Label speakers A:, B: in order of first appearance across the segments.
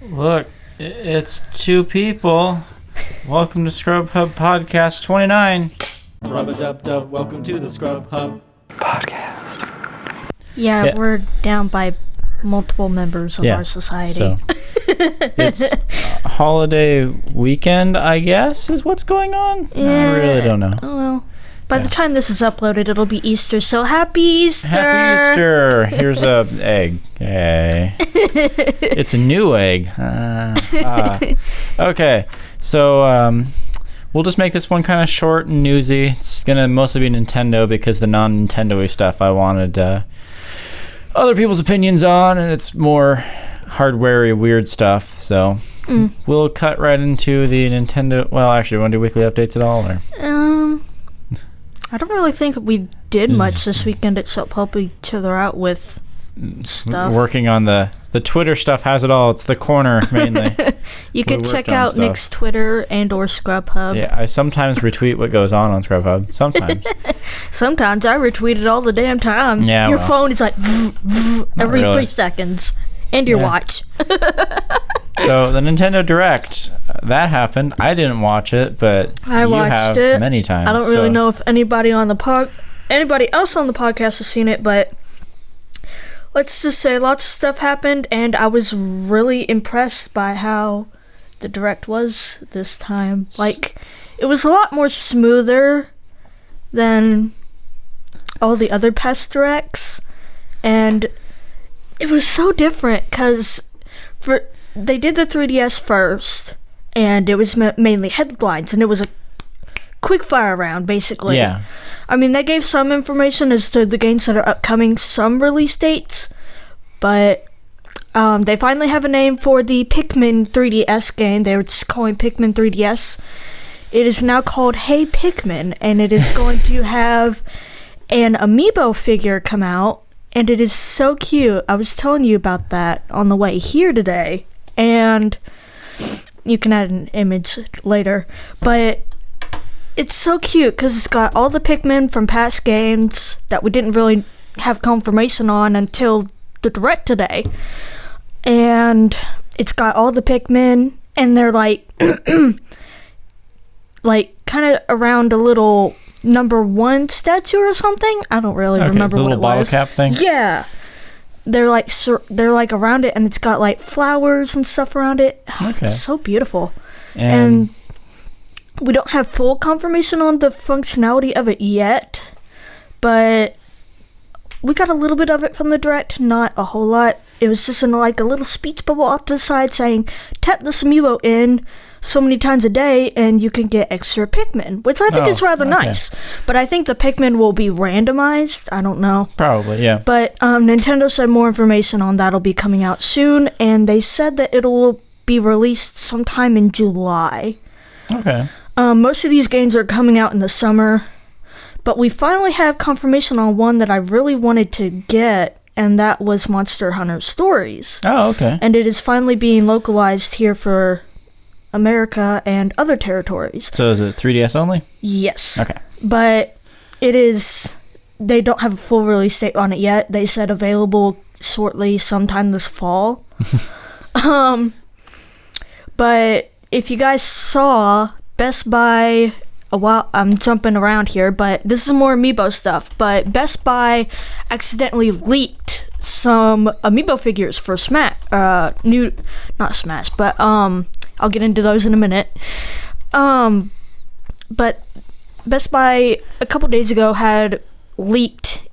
A: Look, it's two people. Welcome to Scrub Hub Podcast 29.
B: Rub-a-dub-dub, welcome to the Scrub Hub Podcast.
C: Yeah, we're down by multiple members of our society.
A: So it's a holiday weekend, I guess, is what's going on?
C: Yeah,
A: I really don't know.
C: Oh, well. By the time this is uploaded, it'll be Easter, so happy Easter!
A: Happy Easter! Here's a egg. Yay. It's a new egg. Okay, so we'll just make this one kind of short and newsy. It's going to mostly be Nintendo because the non-Nintendo-y stuff I wanted other people's opinions on, and it's more hardware-y weird stuff, so we'll cut right into the Nintendo. Well, actually, want to do weekly updates at all? Or?
C: I don't really think we did much this weekend except help each other out with stuff.
A: Working on the Twitter stuff has it all. It's the corner, mainly.
C: You could check out Nick's Twitter and or Scrub Hub.
A: Yeah, I sometimes retweet what goes on Scrub Hub. Sometimes.
C: Sometimes I retweet it all the damn time.
A: Yeah,
C: Your phone is like every 3 seconds. And your watch.
A: So the Nintendo Direct, that happened. I didn't watch it, but
C: I watched it
A: many times.
C: I don't really know if anybody else on the podcast has seen it, but let's just say lots of stuff happened, and I was really impressed by how the Direct was this time. Like, it was a lot more smoother than all the other past Directs, and it was so different because they did the 3DS first, and it was mainly headlines, and it was a quick fire round, basically.
A: Yeah.
C: I mean, they gave some information as to the games that are upcoming, some release dates, but they finally have a name for the Pikmin 3DS game. They were just calling Pikmin 3DS. It is now called Hey Pikmin, and it is going to have an Amiibo figure come out, and it is so cute. I was telling you about that on the way here today, and you can add an image later, but it's so cute because it's got all the Pikmin from past games that we didn't really have confirmation on until the Direct today, and it's got all the Pikmin, and they're like kind of around a little number 1 statue or something. I don't really remember
A: the
C: what
A: little
C: it
A: bottle
C: was.
A: cap thing.
C: Yeah, they're like around it, and it's got like flowers and stuff around it.
A: Okay.
C: It's so beautiful. And we don't have full confirmation on the functionality of it yet, but we got a little bit of it from the Direct, not a whole lot. It was just in like a little speech bubble off to the side saying, tap this Amiibo in so many times a day and you can get extra Pikmin, which I think is rather nice. But I think the Pikmin will be randomized. I don't know.
A: Probably, yeah.
C: But Nintendo said more information on that will be coming out soon, and they said that it'll be released sometime in July.
A: Okay.
C: Most of these games are coming out in the summer, but we finally have confirmation on one that I really wanted to get, and that was Monster Hunter Stories.
A: Oh, okay.
C: And it is finally being localized here for America and other territories.
A: So is it 3DS only?
C: Yes.
A: Okay.
C: But they don't have a full release date on it yet. They said available shortly sometime this fall. But if you guys saw Best Buy, I'm jumping around here, but this is more Amiibo stuff, but Best Buy accidentally leaked some Amiibo figures for not Smash, but I'll get into those in a minute. But Best Buy a couple days ago had leaked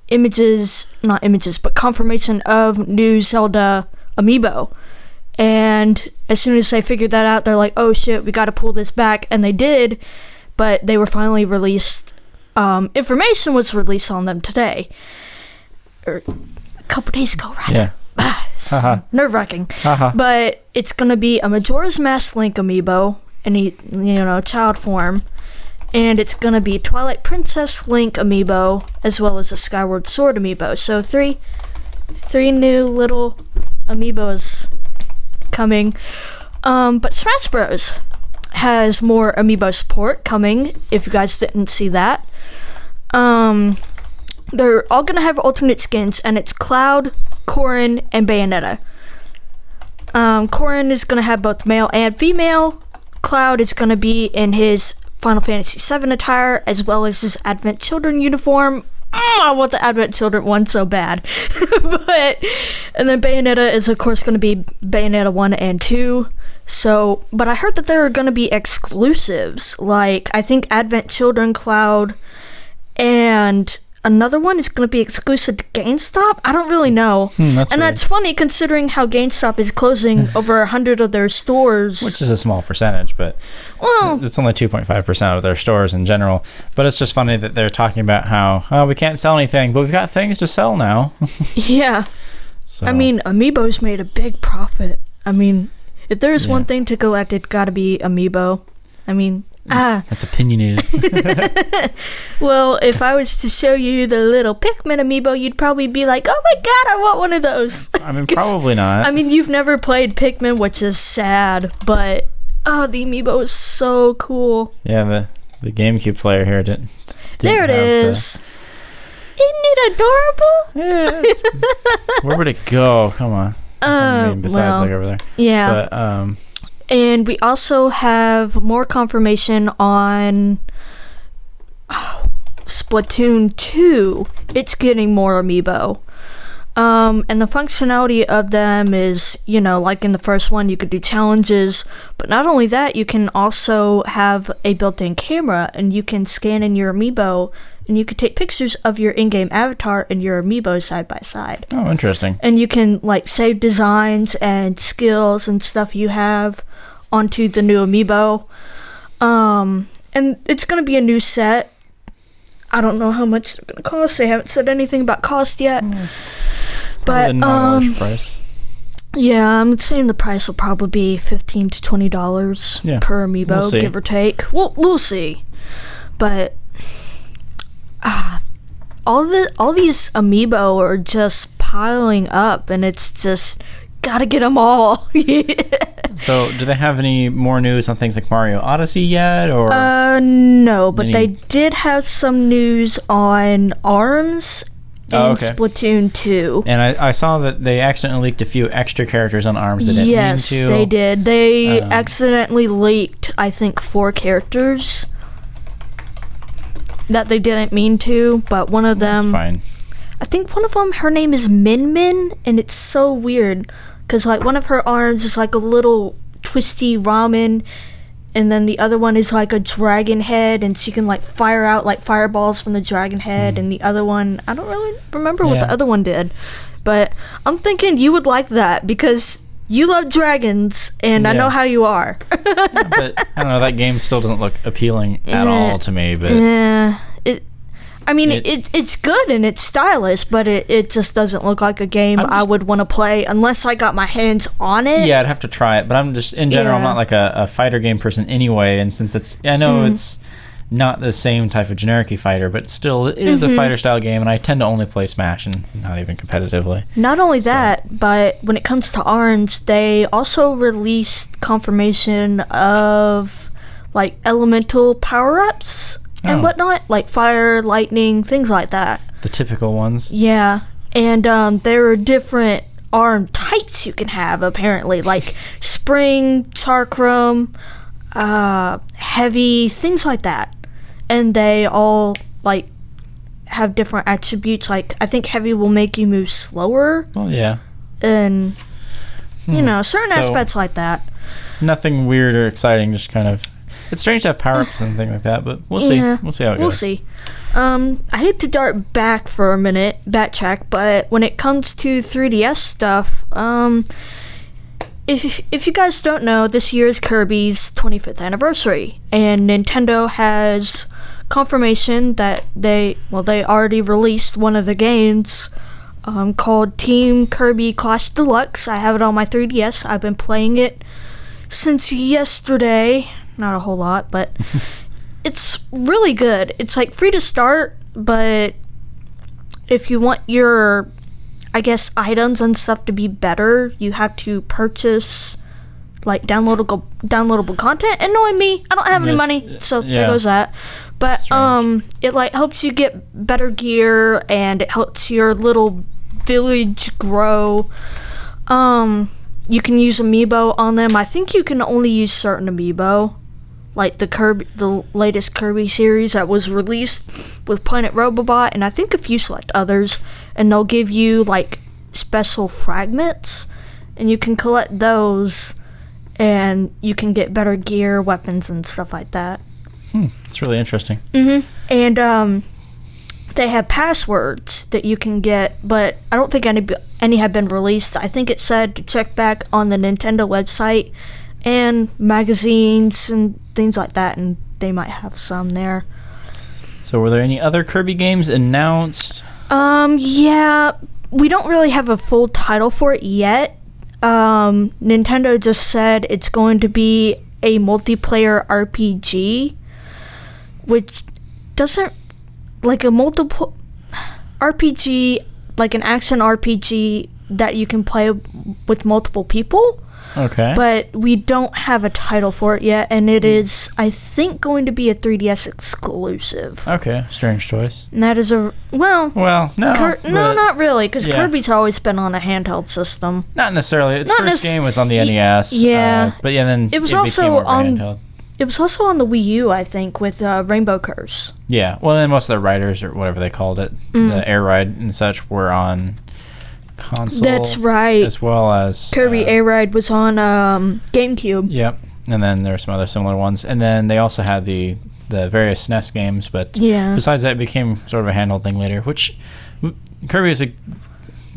C: confirmation of new Zelda Amiibo. And as soon as they figured that out, they're like, oh shit, we gotta pull this back. And they did, but they were finally released. Information was released on them today. Or a couple days ago, rather. Yeah. Nerve-wracking. But it's gonna be a Majora's Mask Link Amiibo, child form. And it's gonna be Twilight Princess Link Amiibo, as well as a Skyward Sword Amiibo. So three new little Amiibos coming. But Smash Bros has more Amiibo support coming, if you guys didn't see that. They're all gonna have alternate skins, and it's Cloud, Korin, and Bayonetta. Korin is going to have both male and female. Cloud is going to be in his Final Fantasy VII attire, as well as his Advent Children uniform. I want the Advent Children one so bad. And then Bayonetta is, of course, going to be Bayonetta 1 and 2. So, but I heard that there are going to be exclusives. Like, I think Advent Children, Cloud, and another one is going to be exclusive to GameStop. I don't really know. That's funny considering how GameStop is closing over 100 of their stores.
A: Which is a small percentage, but it's only 2.5% of their stores in general. But it's just funny that they're talking about how we can't sell anything, but we've got things to sell now.
C: Yeah.
A: So.
C: I mean, Amiibos made a big profit. I mean, if there's one thing to collect, it's got to be Amiibo. I mean,
A: that's opinionated.
C: Well, if I was to show you the little Pikmin Amiibo, you'd probably be like, oh my god, I want one of those.
A: I mean, probably not.
C: I mean, you've never played Pikmin, which is sad, but the Amiibo is so cool.
A: Yeah, the GameCube player here didn't
C: there it is. Isn't it adorable?
A: Yeah. Where would it go? Come on. I mean, besides like over there.
C: Yeah.
A: But,
C: and we also have more confirmation on Splatoon 2. It's getting more Amiibo. And the functionality of them is, like in the first one, you could do challenges. But not only that, you can also have a built-in camera, and you can scan in your Amiibo, and you can take pictures of your in-game avatar and your Amiibo side by side.
A: Oh, interesting.
C: And you can, save designs and skills and stuff you have onto the new Amiibo. And it's going to be a new set. I don't know how much it's going to cost. They haven't said anything about cost yet. But
A: price.
C: Yeah, I'm saying the price will probably be $15 to $20 per Amiibo, give or take. We'll see. But all these Amiibo are just piling up, and it's just gotta get them all.
A: So, do they have any more news on things like Mario Odyssey yet, or?
C: No, but they did have some news on ARMS and Splatoon 2.
A: And I saw that they accidentally leaked a few extra characters on ARMS that didn't mean to.
C: Yes, they did. They accidentally leaked, I think, 4 characters that they didn't mean to, but one of them...
A: That's fine.
C: I think one of them, her name is Min Min, and it's so weird, because, one of her arms is, a little twisty ramen, and then the other one is, a dragon head, and she can, fire out, fireballs from the dragon head, and the other one, I don't really remember what the other one did, but I'm thinking you would like that, because you love dragons, and I know how you are.
A: But, I don't know, that game still doesn't look appealing at all to me, but...
C: Yeah, it's good and it's stylish, but it just doesn't look like a game I would want to play unless I got my hands on it.
A: Yeah, I'd have to try it, but I'm just, in general, I'm not a fighter game person anyway, and since it's not the same type of generic-y fighter, but still, it is a fighter style game, and I tend to only play Smash, and not even competitively.
C: Not only that, but when it comes to ARMS, they also released confirmation of, elemental power-ups and whatnot, like fire, lightning, things like that.
A: The typical ones.
C: Yeah, and there are different arm types you can have, apparently, like spring, chakram, heavy, things like that. And they all, have different attributes. I think heavy will make you move slower.
A: Well, yeah.
C: And, certain aspects like that.
A: Nothing weird or exciting, just kind of... It's strange to have power-ups and things like that, but we'll see. We'll see how it goes.
C: We'll see. I hate to dart back for a minute, backtrack, but when it comes to 3DS stuff, if you guys don't know, this year is Kirby's 25th anniversary, and Nintendo has confirmation that they already released one of the games called Team Kirby Clash Deluxe. I have it on my 3DS. I've been playing it since yesterday. Not a whole lot, but it's really good. It's free to start, but if you want your, items and stuff to be better, you have to purchase downloadable content. And knowing me, I don't have any money, so there goes that. But it helps you get better gear, and it helps your little village grow. you can use Amiibo on them. I think you can only use certain Amiibo, like the latest Kirby series that was released with Planet Robobot, and I think a few select others, and they'll give you like special fragments, and you can collect those, and you can get better gear, weapons, and stuff like that.
A: It's really interesting.
C: And they have passwords that you can get, but I don't think any have been released. I think it said to check back on the Nintendo website and magazines and things like that, and they might have some there.
A: So were there any other Kirby games announced?
C: Yeah, we don't really have a full title for it yet. Nintendo just said it's going to be a multiplayer RPG, which doesn't, like a multiple RPG, like an action RPG that you can play with multiple people.
A: Okay.
C: But we don't have a title for it yet, and it is, I think, going to be a 3DS exclusive.
A: Okay, strange choice.
C: And that is a, well,
A: no.
C: No, not really, because
A: yeah.
C: Kirby's always been on a handheld system.
A: Not necessarily. Its first game was on the NES.
C: Yeah.
A: But yeah, then
C: it was
A: became
C: also
A: more of a
C: on
A: handheld.
C: It was also on the Wii U, I think, with Rainbow Curse.
A: Yeah. Well, then most of the riders, or whatever they called it, the Air Ride and such, were on console.
C: That's right.
A: As well as
C: Kirby Air Ride was on GameCube.
A: Yep. And then there were some other similar ones. And then they also had the various SNES games, but besides that, it became sort of a handheld thing later, which Kirby is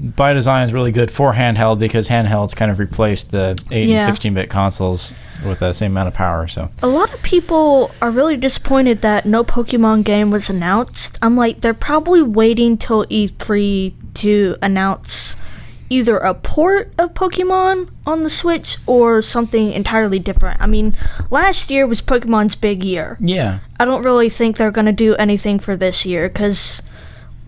A: by design is really good for handheld, because handhelds kind of replaced the 8 and 16-bit consoles with the same amount of power. So
C: a lot of people are really disappointed that no Pokemon game was announced. I'm like, they're probably waiting till E3 to announce either a port of Pokemon on the Switch or something entirely different. I mean, last year was Pokemon's big year.
A: Yeah.
C: I don't really think they're going to do anything for this year, because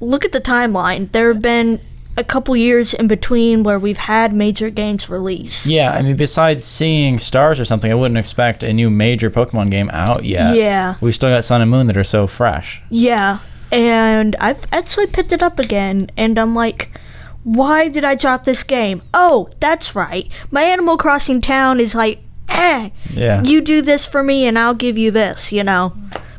C: look at the timeline. There have been a couple years in between where we've had major games release.
A: Yeah, I mean, besides seeing Stars or something, I wouldn't expect a new major Pokemon game out yet.
C: Yeah.
A: We've still got Sun and Moon that are so fresh.
C: Yeah, and I've actually picked it up again, and I'm like, why did I drop this game? Oh, that's right. My Animal Crossing town is like, you do this for me and I'll give you this, you know.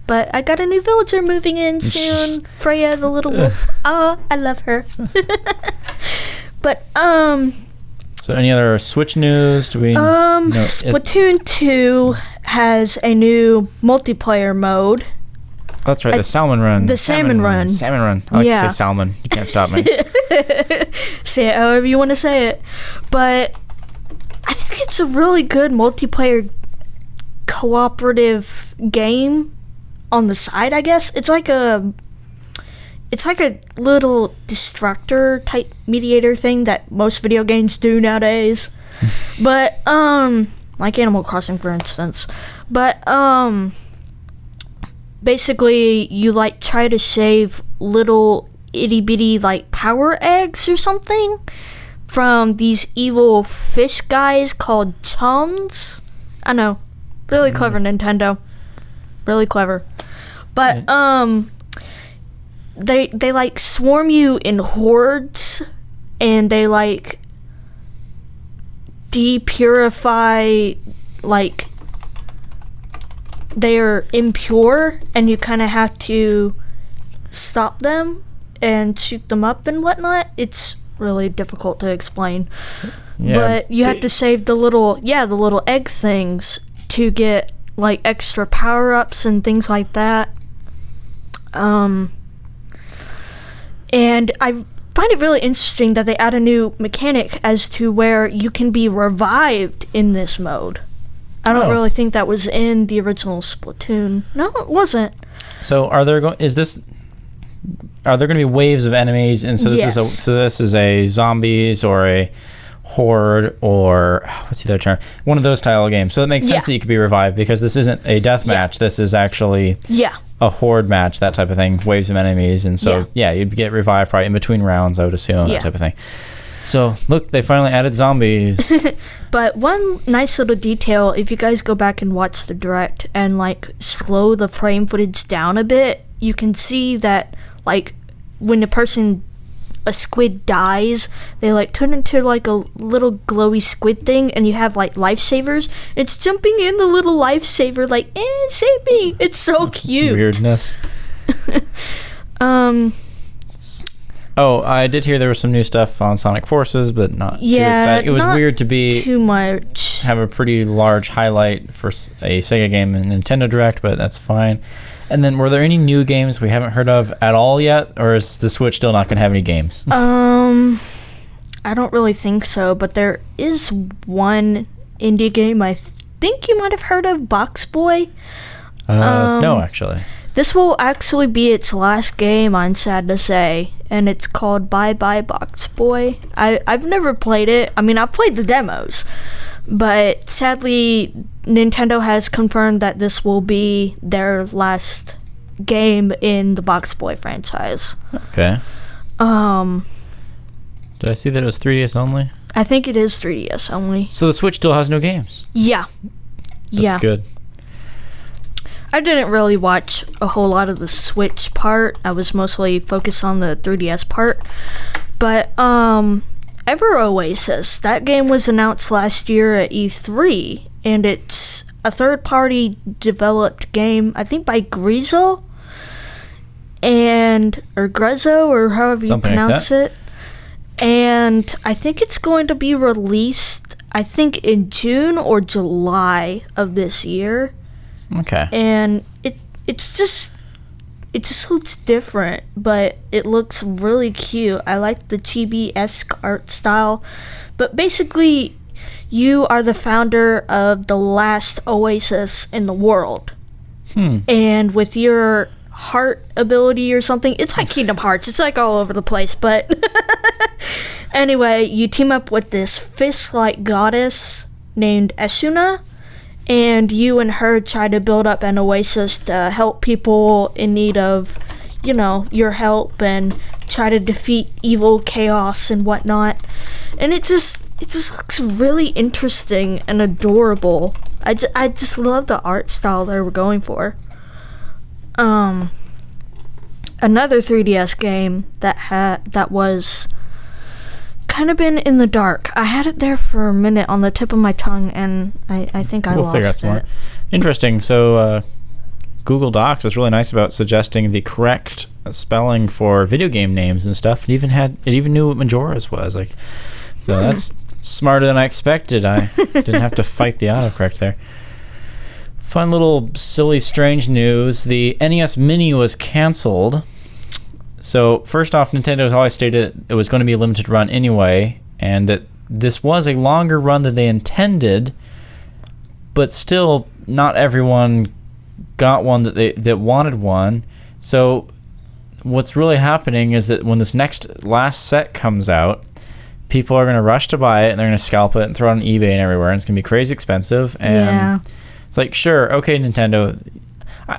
C: But I got a new villager moving in soon. Freya the little wolf. Oh, I love her. But,
A: So any other Switch news? Do we
C: Splatoon 2 has a new multiplayer mode.
A: That's right, the Salmon Run.
C: The Salmon Run.
A: Salmon Run. I like to say salmon. You can't stop me.
C: Say it however you want to say it. But I think it's a really good multiplayer cooperative game on the side, I guess. It's like a little destructor type mediator thing that most video games do nowadays. But like Animal Crossing, for instance. But basically you like try to save little itty bitty like power eggs or something from these evil fish guys called chums. I know, really clever, Nintendo, really clever. But they like swarm you in hordes, and they like depurify, like they're impure, and you kind of have to stop them and shoot them up and whatnot. It's really difficult to explain. Yeah, but you have to save the little egg things to get like extra power-ups and things like that. And I find it really interesting that they add a new mechanic as to where you can be revived in this mode. I don't really think that was in the original Splatoon. No, it wasn't.
A: So are there going to be waves of enemies, and so this is a zombies or a horde or what's the other term? One of those style of games. So it makes sense that you could be revived, because this isn't a death match. This is actually a horde match, that type of thing, waves of enemies, and so you'd get revived probably in between rounds, I would assume, that type of thing. So look, they finally added zombies.
C: But one nice little detail, if you guys go back and watch the direct and like slow the frame footage down a bit, you can see that like when the person a squid dies, they like turn into like a little glowy squid thing, and you have like lifesavers. It's jumping in the little lifesaver like, save me. It's so cute.
A: Weirdness. Oh, I did hear there was some new stuff on Sonic Forces, but not too exciting. It was weird to be
C: too much.
A: Have a pretty large highlight for a Sega game in Nintendo Direct, but that's fine. And then, were there any new games we haven't heard of at all yet, or is the Switch still not going to have any games?
C: I don't really think so, but there is one indie game I think you might have heard of, Box Boy.
A: No, actually.
C: This will actually be its last game, I'm sad to say, and it's called Bye Bye Box Boy. I've never played it. I mean, I've played the demos, but sadly, Nintendo has confirmed that this will be their last game in the Box Boy franchise.
A: Okay. Did I see that it was 3DS only?
C: I think it is 3DS only.
A: So the Switch still has no games?
C: Yeah.
A: That's good.
C: I didn't really watch a whole lot of the Switch part. I was mostly focused on the 3DS part. But, Ever Oasis, that game was announced last year at E3, and it's a third-party developed game, I think by Grezzo, or however you pronounce it. And I think it's going to be released, I think, in June or July of this year.
A: Okay.
C: And it just looks different, but it looks really cute. I like the chibi-esque art style. But basically, you are the founder of the last oasis in the world. And with your heart ability or something, it's like Kingdom Hearts. It's like all over the place, but anyway, you team up with this fist-like goddess named Esuna, and you and her try to build up an oasis to help people in need of, your help, and try to defeat evil, chaos, and whatnot. And it just looks really interesting and adorable. I just love the art style they were going for. Another 3DS game that was kind of been in the dark. I had it there for a minute on the tip of my tongue, and I think I lost
A: figure out some
C: it.
A: more. Interesting. So Google Docs is really nice about suggesting the correct spelling for video game names and stuff. It even knew what Majora's was. That's smarter than I expected. I didn't have to fight the autocorrect there. Fun little silly strange news. The NES Mini was canceled. So first off, Nintendo has always stated it was going to be a limited run anyway, and that this was a longer run than they intended, but still not everyone got one that wanted one. So what's really happening is that when this last set comes out, people are going to rush to buy it, and they're going to scalp it and throw it on eBay and everywhere, and it's going to be crazy expensive. And it's like, sure, okay, Nintendo.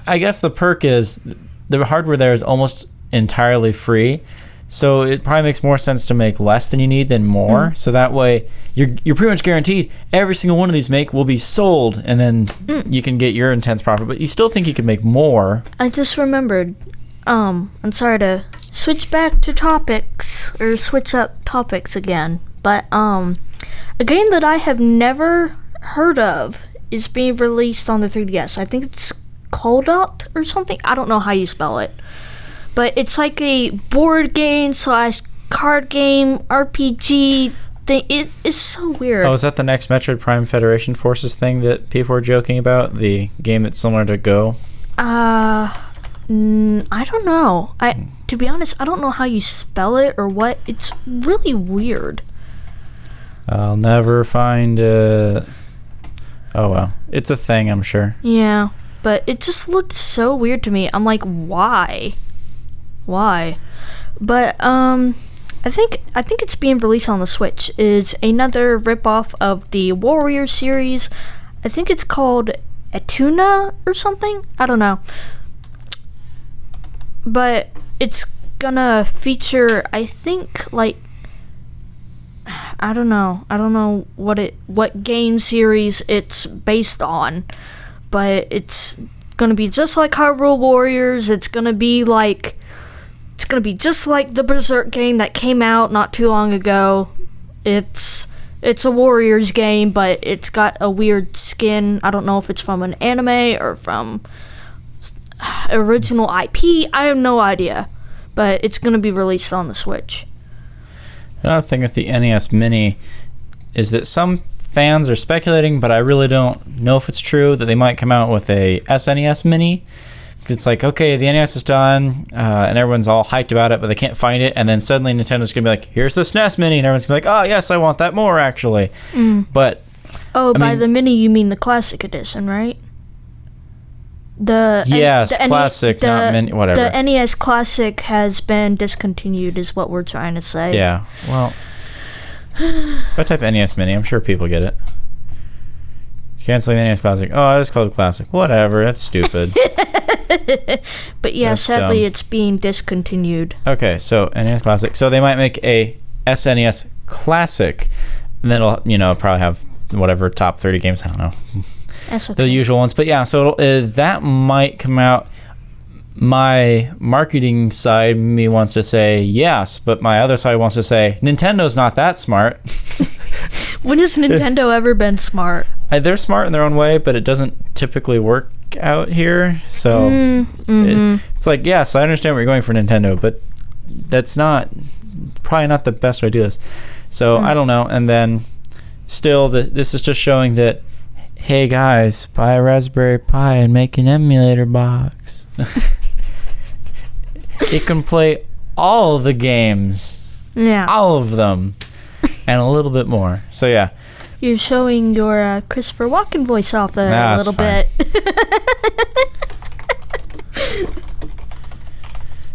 A: I guess the perk is the hardware there is almost entirely free, so it probably makes more sense to make less than you need than more. So that way you're pretty much guaranteed every single one of these will be sold, and then you can get your intense profit, but you still think you could make more.
C: I just remembered, I'm sorry to switch back to topics, or switch up topics again, but a game that I have never heard of is being released on the 3DS. I think it's Coldot or something. I don't know how you spell it. But it's like a board game / card game RPG thing. It is so weird.
A: Oh, is that the next Metroid Prime Federation Forces thing that people were joking about? The game that's similar to Go?
C: I don't know. To be honest, I don't know how you spell it or what. It's really weird.
A: I'll never find it. Oh, well. It's a thing, I'm sure.
C: Yeah, but it just looked so weird to me. I'm like, why? But I think it's being released on the Switch. It's another ripoff of the Warrior series. I think it's called Etuna or something. I don't know. But it's gonna feature, I think, I don't know what game series it's based on, but it's gonna be just like Hyrule Warriors. It's gonna be like It's gonna be just like the Berserk game that came out not too long ago. It's a Warriors game, but it's got a weird skin. I don't know if it's from an anime or from original IP. I have no idea, but it's gonna be released on the Switch.
A: Another thing with the NES Mini is that some fans are speculating, but I really don't know if it's true, that they might come out with a SNES Mini. Because it's like, okay, the NES is done, and everyone's all hyped about it, but they can't find it, and then suddenly Nintendo's going to be like, here's the SNES Mini, and everyone's going to be like, oh, yes, I want that more, actually. But...
C: by the Mini, you mean the Classic Edition, right?
A: Yes, Classic, not Mini, whatever.
C: The NES Classic has been discontinued, is what we're trying to say.
A: Yeah, well... if I type NES Mini, I'm sure people get it. Canceling the NES Classic. Oh, I just called it Classic. Whatever, that's stupid.
C: But yeah,
A: That's
C: sadly,
A: dumb.
C: it's being discontinued.
A: Okay, so NES Classic. So they might make a SNES Classic, and then it'll, probably have whatever top 30 games. I don't know.
C: That's okay.
A: The usual ones. But yeah, so that might come out. My marketing side, me wants to say yes, but my other side wants to say Nintendo's not that smart.
C: When has Nintendo ever been smart?
A: They're smart in their own way, but it doesn't typically work out here. So it's like, yes, I understand where you're going for Nintendo, but that's probably not the best way to do this. So I don't know. And then still, this is just showing that, hey guys, buy a Raspberry Pi and make an emulator box. It can play all the games.
C: Yeah.
A: All of them. And a little bit more. So yeah.
C: You're showing your Christopher Walken voice off there a little bit.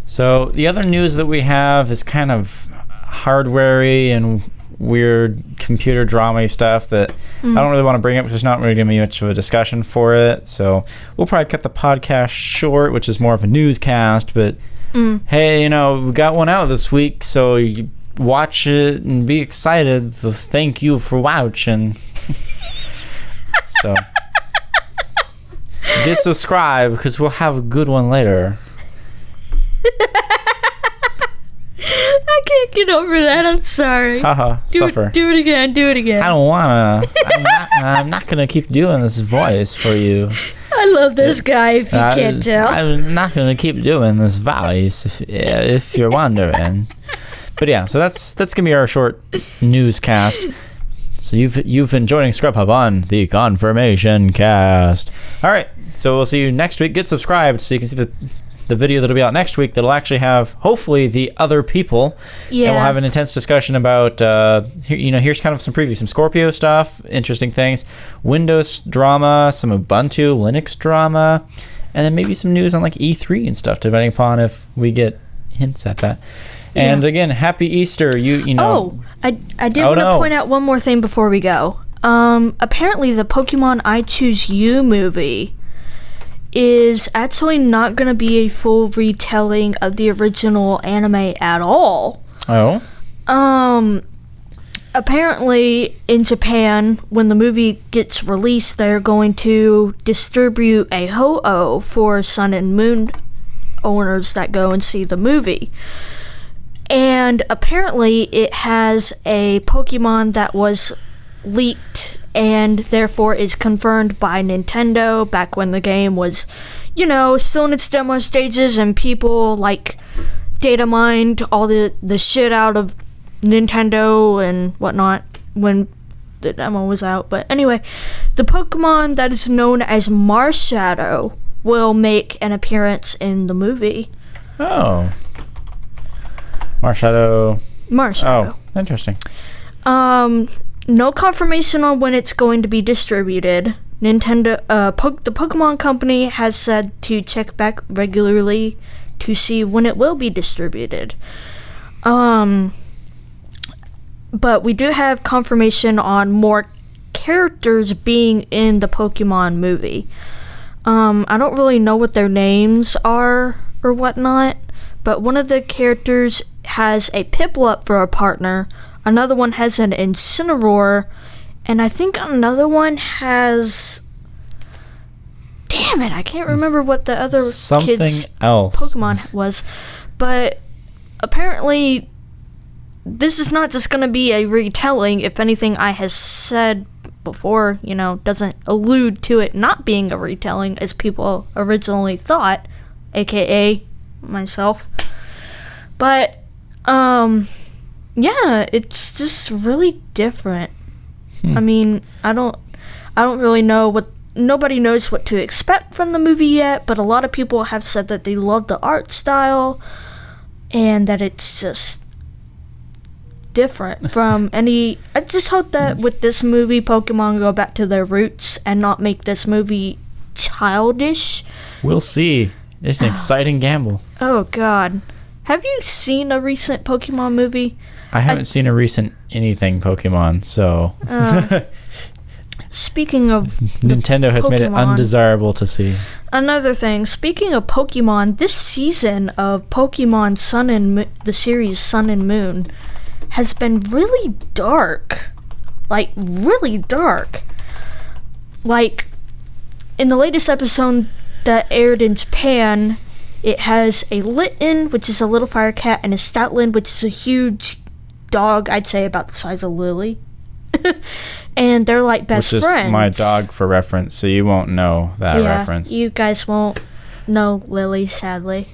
A: So the other news that we have is kind of hardware-y and weird computer drama stuff that I don't really want to bring up because there's not really going to be much of a discussion for it. So we'll probably cut the podcast short, which is more of a newscast. But hey, we got one out this week, so you watch it and be excited. So thank you for watching. So subscribe because we'll have a good one later.
C: I can't get over that. I'm sorry.
A: Haha, suffer.
C: Do it again. Do it again.
A: I don't wanna. I'm not gonna keep doing this voice for you.
C: I love this guy. If you can't tell,
A: I'm not gonna keep doing this voice. If you're wondering. But yeah, so that's gonna be our short newscast. So you've been joining Scrub Hub on the Confirmation Cast. All right, so we'll see you next week. Get subscribed so you can see the video that'll be out next week. That'll actually have hopefully the other people. Yeah. And we'll have an intense discussion about here's kind of some preview, some Scorpio stuff, interesting things, Windows drama, some Ubuntu Linux drama, and then maybe some news on like E3 and stuff, depending upon if we get hints at that. And again, happy Easter. You know.
C: Oh, I did want to point out one more thing before we go. Apparently the Pokemon I Choose You movie is actually not going to be a full retelling of the original anime at all.
A: Oh.
C: Apparently in Japan, when the movie gets released, they're going to distribute a Ho-Oh for Sun and Moon owners that go and see the movie. And apparently it has a Pokemon that was leaked and therefore is confirmed by Nintendo back when the game was, still in its demo stages and people data mined all the shit out of Nintendo and whatnot when the demo was out. But anyway, the Pokemon that is known as Marshadow will make an appearance in the movie.
A: Oh. Marshadow.
C: Oh,
A: interesting.
C: No confirmation on when it's going to be distributed. Nintendo, the Pokemon Company has said to check back regularly to see when it will be distributed. But we do have confirmation on more characters being in the Pokemon movie. I don't really know what their names are or whatnot, but one of the characters has a Piplup for a partner, another one has an Incineroar, and I think another one has... Damn it, I can't remember what the other
A: something
C: kid's
A: else
C: Pokemon was. But apparently this is not just going to be a retelling. If anything I has said before, doesn't allude to it not being a retelling as people originally thought, aka myself. But yeah, it's just really different. I mean, I don't really know nobody knows what to expect from the movie yet, but a lot of people have said that they love the art style and that it's just different from any. I just hope that with this movie, Pokemon go back to their roots and not make this movie childish.
A: We'll see. It's an exciting gamble.
C: Oh God, have you seen a recent Pokemon movie?
A: I haven't seen a recent anything Pokemon, so
C: speaking of
A: Nintendo has made it undesirable to see.
C: Another thing, speaking of Pokemon, this season of Pokemon Sun and the series Sun and Moon has been really dark. Like, really dark. Like, in the latest episode that aired in Japan, it has a Litten, which is a little fire cat, and a Stoutland, which is a huge dog, I'd say about the size of Lily. And they're like best friends. Which is my
A: dog for reference, so you won't know that reference.
C: You guys won't know Lily, sadly.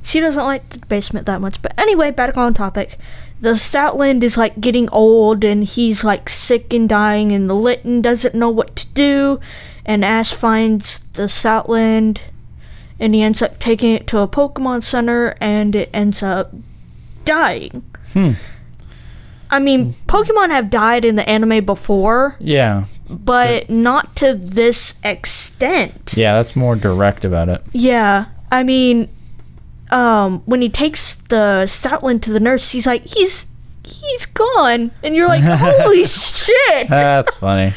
C: She doesn't like the basement that much. But anyway, back on topic. The Stoutland is like getting old and he's like sick and dying, and the Litten doesn't know what to do, and Ash finds the Stoutland and he ends up taking it to a Pokemon Center and it ends up dying. I mean, Pokemon have died in the anime before.
A: Yeah.
C: But not to this extent.
A: Yeah, that's more direct about it.
C: Yeah. I mean, when he takes the Stoutland to the nurse, he's like, he's gone. And you're like, holy shit.
A: That's funny.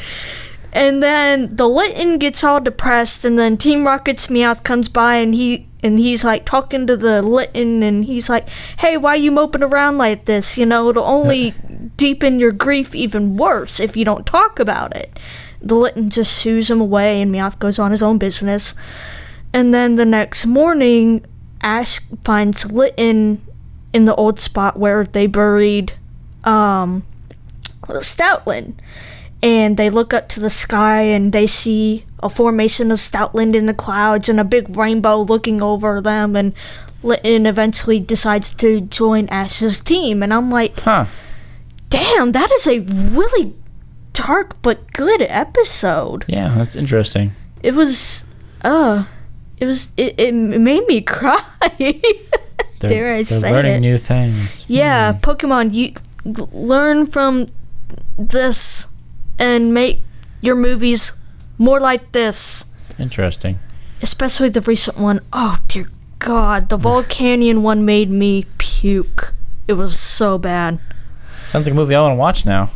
C: And then the Litten gets all depressed, and then Team Rocket's Meowth comes by, and he's like talking to the Litten, and he's like, hey, why you moping around like this? It'll only deepen your grief even worse if you don't talk about it. The Litten just shoos him away, and Meowth goes on his own business. And then the next morning, Ash finds Litten in the old spot where they buried Stoutland. And they look up to the sky and they see a formation of Stoutland in the clouds and a big rainbow looking over them. And Litten eventually decides to join Ash's team. And I'm like, damn, that is a really dark but good episode.
A: Yeah, that's interesting.
C: It made me cry. Dare I say it?
A: They're learning new things.
C: Yeah, Pokemon, you learn from this and make your movies more like this.
A: It's interesting.
C: Especially the recent one. Oh, dear God. The Volcanion one made me puke. It was so bad.
A: Sounds like a movie I want to watch now.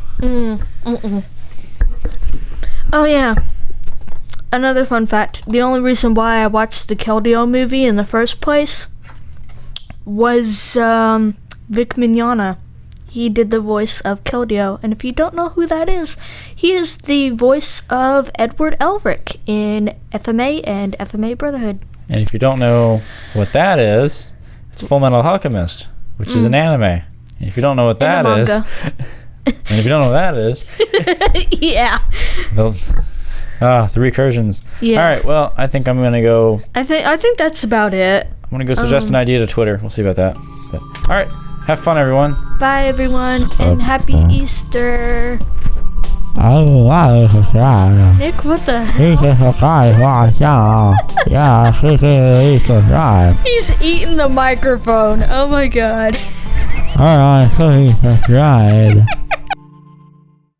C: Oh, yeah. Another fun fact. The only reason why I watched the Keldeo movie in the first place was Vic Mignogna. He did the voice of Keldeo, and if you don't know who that is, he is the voice of Edward Elric in FMA and FMA Brotherhood.
A: And if you don't know what that is, it's Full Metal Alchemist, which is an anime. And if you don't know what that is, and if you don't know what that is,
C: yeah,
A: the recursions. Yeah. All right. Well, I think I'm gonna go.
C: I think that's about it.
A: I'm gonna go suggest an idea to Twitter. We'll see about that. But, all right. Have fun, everyone.
C: Bye, everyone, and happy Easter. Nick, what the hell? He's eating the microphone. Oh my God.
D: Alright, please subscribe.